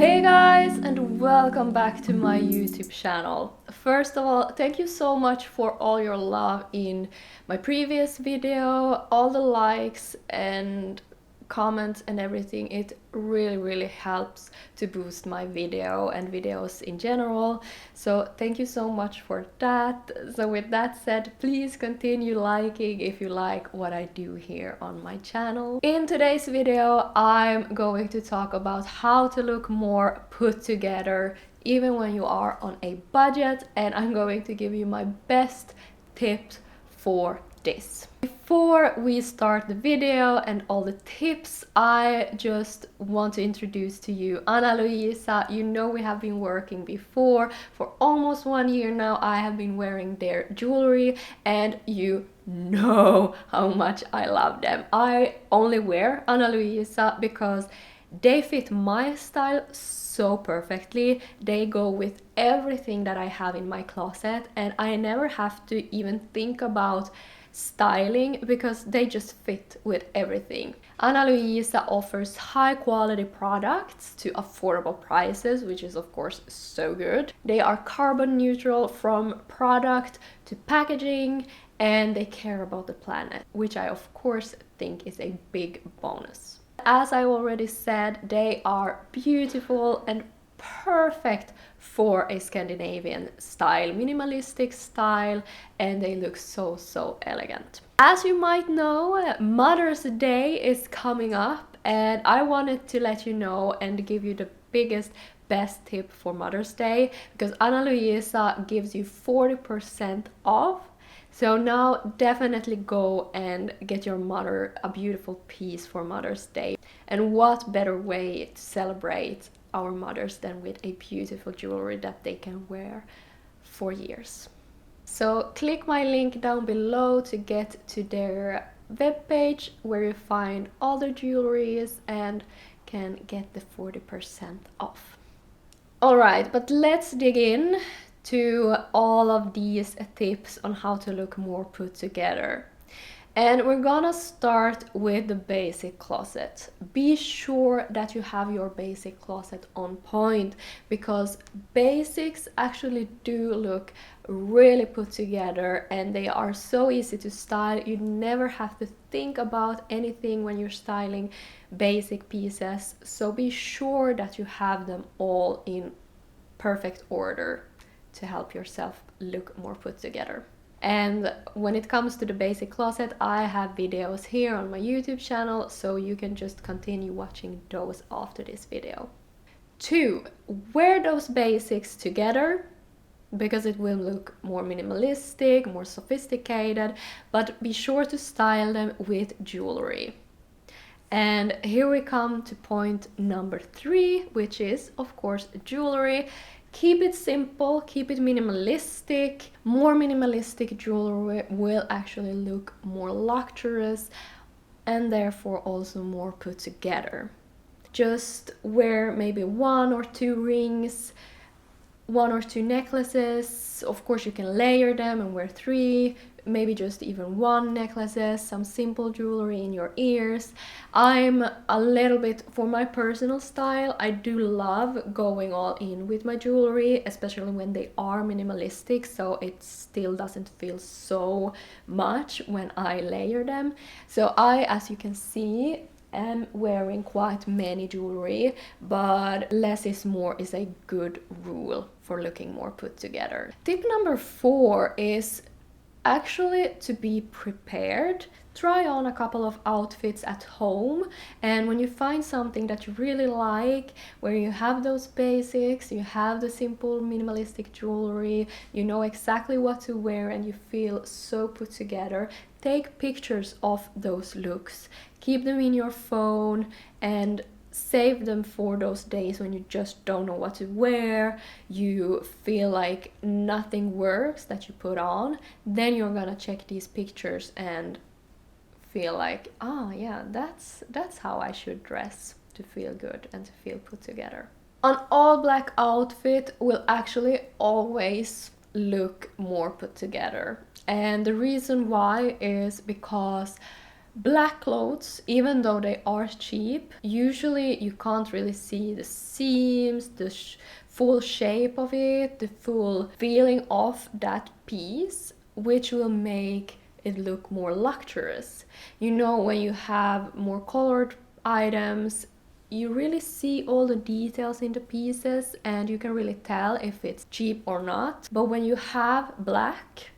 Hey guys, and welcome back to my YouTube channel. First of all, thank you so much for all your love in my previous video, all the likes and comments and everything. It really helps to boost my video and videos in general, so thank you so much for that. So with that said, please continue liking if you like what I do here on my channel. In today's video I'm going to talk about how to look more put together even when you are on a budget, and I'm going to give you my best tips for this. Before we start the video and all the tips, I just want to introduce to you Anna Luisa. You know, we have been working before for almost 1 year now. I have been wearing their jewelry and you know how much I love them. I only wear Anna Luisa because they fit my style so perfectly. They go with everything that I have in my closet and I never have to even think about styling because they just fit with everything. Anna Luisa offers high quality products to affordable prices, which is of course so good. They are carbon neutral from product to packaging, and they care about the planet, which I of course think is a big bonus. As I already said, they are beautiful and perfect for a Scandinavian style, minimalistic style, and they look so elegant. As you might know, Mother's Day is coming up and I wanted to let you know and give you the best tip for Mother's Day, because Anna Luisa gives you 40% off. So now definitely go and get your mother a beautiful piece for Mother's Day. And what better way to celebrate our mothers than with a beautiful jewelry that they can wear for years. So click my link down below to get to their webpage where you find all the jewelries and can get the 40% off. Alright, but let's dig in to all of these tips on how to look more put together. And we're gonna start with the basic closet. Be sure that you have your basic closet on point, because basics actually do look really put together and they are so easy to style. You never have to think about anything when you're styling basic pieces. So be sure that you have them all in perfect order to help yourself look more put together. And when it comes to the basic closet, I have videos here on my YouTube channel, so you can just continue watching those after this video. 2. Wear those basics together because it will look more minimalistic, more sophisticated, but be sure to style them with jewelry. And here we come to point number 3, which is of course jewelry. Keep it simple, keep it minimalistic. More minimalistic jewelry will actually look more luxurious and therefore also more put together. Just wear maybe 1 or 2 rings, 1 or 2 necklaces. Of course you can layer them and wear 3, maybe just even 1 necklaces, some simple jewelry in your ears. I'm a little bit, for my personal style, I do love going all in with my jewelry, especially when they are minimalistic, so it still doesn't feel so much when I layer them. So I, as you can see, am wearing quite many jewelry, but less is more is a good rule for looking more put together. Tip number 4 is actually to be prepared. Try on a couple of outfits at home, and when you find something that you really like, where you have those basics, you have the simple minimalistic jewelry, you know exactly what to wear and you feel so put together, take pictures of those looks, keep them in your phone and save them for those days when you just don't know what to wear, you feel like nothing works that you put on. Then you're gonna check these pictures and feel like, oh yeah, that's how I should dress to feel good and to feel put together. An all black outfit will actually always look more put together, and the reason why is because Black clothes, even though they are cheap, usually you can't really see the seams, the full shape of it, the full feeling of that piece, which will make it look more luxurious. You know, when you have more colored items, you really see all the details in the pieces and you can really tell if it's cheap or not. But when you have black,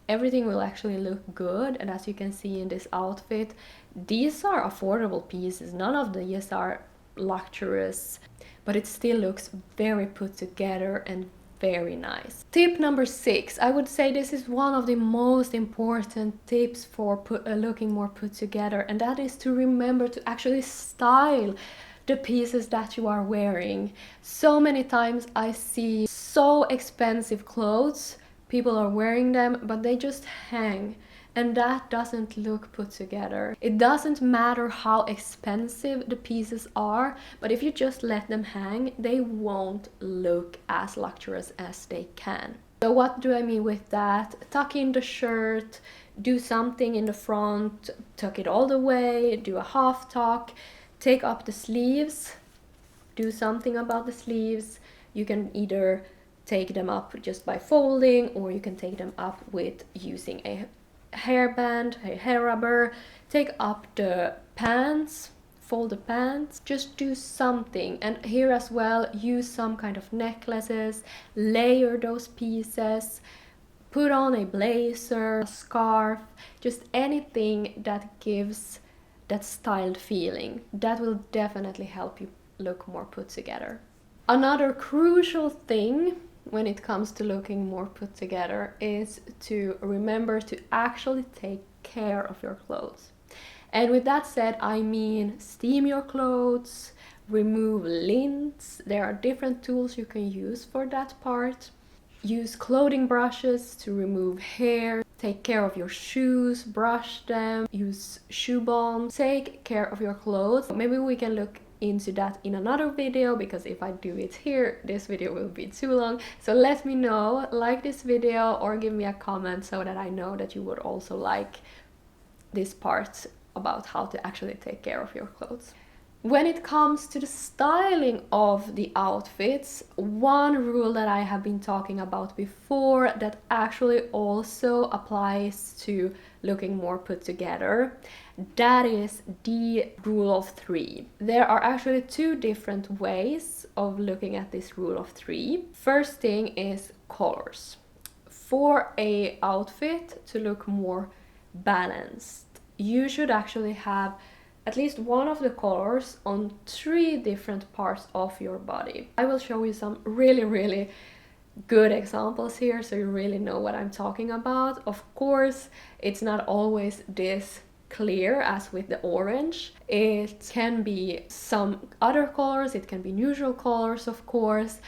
everything will actually look good. And as you can see in this outfit, these are affordable pieces. None of these are luxurious, but it still looks very put together and very nice. Tip number 6, I would say this is one of the most important tips for looking more put together, and that is to remember to actually style the pieces that you are wearing. So many times I see so expensive clothes, people are wearing them, but they just hang, and that doesn't look put together. It doesn't matter how expensive the pieces are, but if you just let them hang, they won't look as luxurious as they can. So what do I mean with that? Tuck in the shirt, do something in the front, tuck it all the way, do a half tuck, take up the sleeves, do something about the sleeves. You can either take them up just by folding, or you can take them up with using a hairband, a hair rubber. Take up the pants, fold the pants, just do something. And here as well, use some kind of necklaces, layer those pieces, put on a blazer, a scarf, just anything that gives that styled feeling. That will definitely help you look more put together. Another crucial thing when it comes to looking more put together is to remember to actually take care of your clothes. And with that said, I mean steam your clothes, remove lints. There are different tools you can use for that part. Use clothing brushes to remove hair. Take care of your shoes, brush them, use shoe balm. Take care of your clothes. Maybe we can look into that in another video, because if I do it here, this video will be too long. So let me know, like this video or give me a comment so that I know that you would also like this part about how to actually take care of your clothes. When it comes to the styling of the outfits, one rule that I have been talking about before that actually also applies to looking more put together, that is the rule of 3. There are actually 2 different ways of looking at this rule of 3. First thing is colors. For an outfit to look more balanced, you should actually have at least one of the colors on 3 different parts of your body. I will show you some really good examples here so you really know what I'm talking about. Of course, it's not always this clear as with the orange. It can be some other colors, it can be neutral colors, of course.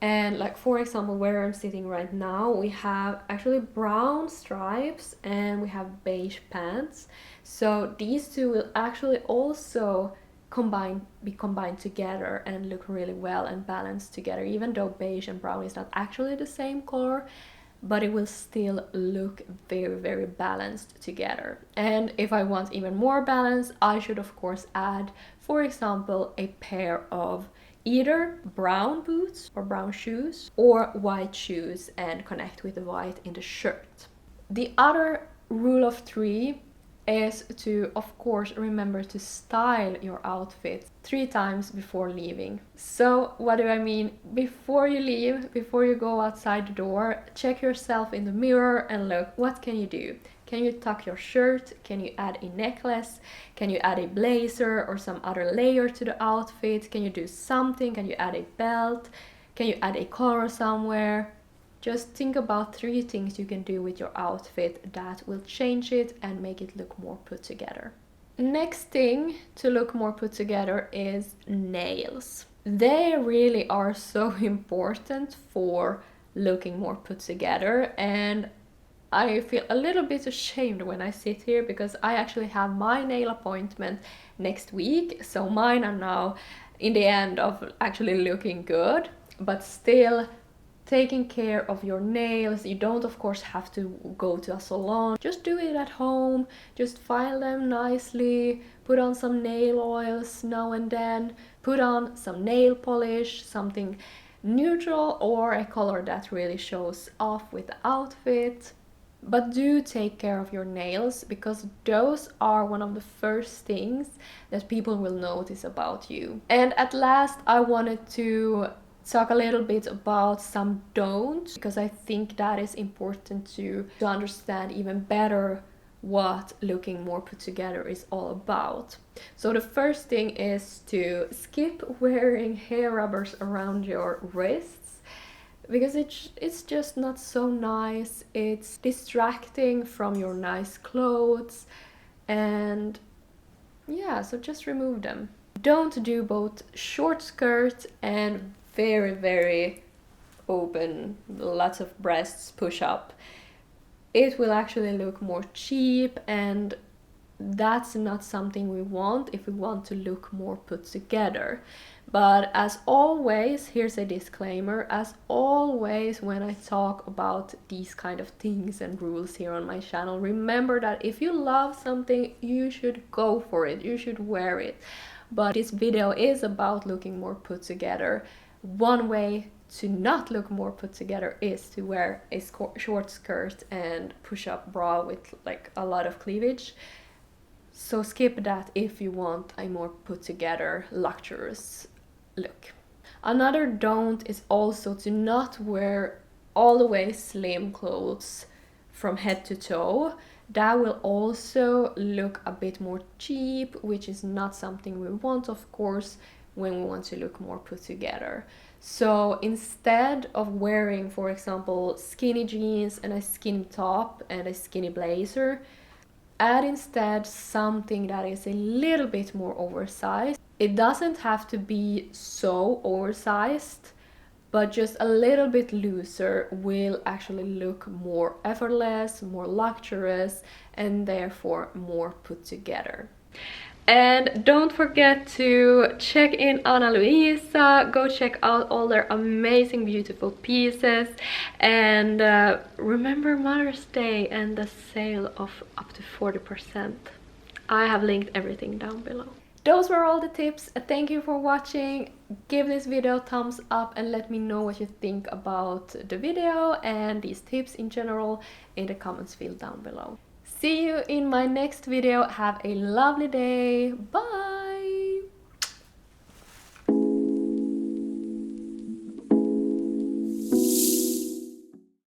And like for example, where I'm sitting right now, we have actually brown stripes and we have beige pants. So these 2 will actually also be combined together and look really well and balanced together, even though beige and brown is not actually the same color, but it will still look very balanced together. And if I want even more balance, I should of course add, for example, a pair of either brown boots or brown shoes or white shoes and connect with the white in the shirt. The other rule of 3 is to, of course, remember to style your outfit 3 times before leaving. So what do I mean? Before you leave, before you go outside the door, check yourself in the mirror and look, what can you do? Can you tuck your shirt? Can you add a necklace? Can you add a blazer or some other layer to the outfit? Can you do something? Can you add a belt? Can you add a collar somewhere? Just think about 3 things you can do with your outfit that will change it and make it look more put together. Next thing to look more put together is nails. They really are so important for looking more put together, and I feel a little bit ashamed when I sit here because I actually have my nail appointment next week, so mine are now in the end of actually looking good, but still taking care of your nails. You don't of course have to go to a salon, just do it at home, just file them nicely, put on some nail oils now and then, put on some nail polish, something neutral or a color that really shows off with the outfit. But do take care of your nails, because those are one of the first things that people will notice about you. And at last, I wanted to talk a little bit about some don'ts, because I think that is important to understand even better what looking more put together is all about. So the first thing is to skip wearing hair rubbers around your wrists, because it's just not so nice. It's distracting from your nice clothes, and yeah, so just remove them. Don't do both short skirts and very open, lots of breasts push up. It will actually look more cheap, and that's not something we want if we want to look more put together. But as always, here's a disclaimer, as always when I talk about these kind of things and rules here on my channel, remember that if you love something, you should go for it, you should wear it. But this video is about looking more put together. One way to not look more put together is to wear a short skirt and push-up bra with like a lot of cleavage. So skip that if you want a more put together, luxurious look. Another don't is also to not wear all the way slim clothes from head to toe. That will also look a bit more cheap, which is not something we want, of course, when we want to look more put together. So instead of wearing, for example, skinny jeans and a skinny top and a skinny blazer, add instead something that is a little bit more oversized. It doesn't have to be so oversized, but just a little bit looser will actually look more effortless, more luxurious, and therefore more put together. And don't forget to check in on Luisa, go check out all their amazing beautiful pieces, and remember Mother's Day and the sale of up to 40%. I have linked everything down below. Those were all the tips. Thank you for watching. Give this video a thumbs up and let me know what you think about the video and these tips in general in the comments field down below. See you in my next video. Have a lovely day. Bye!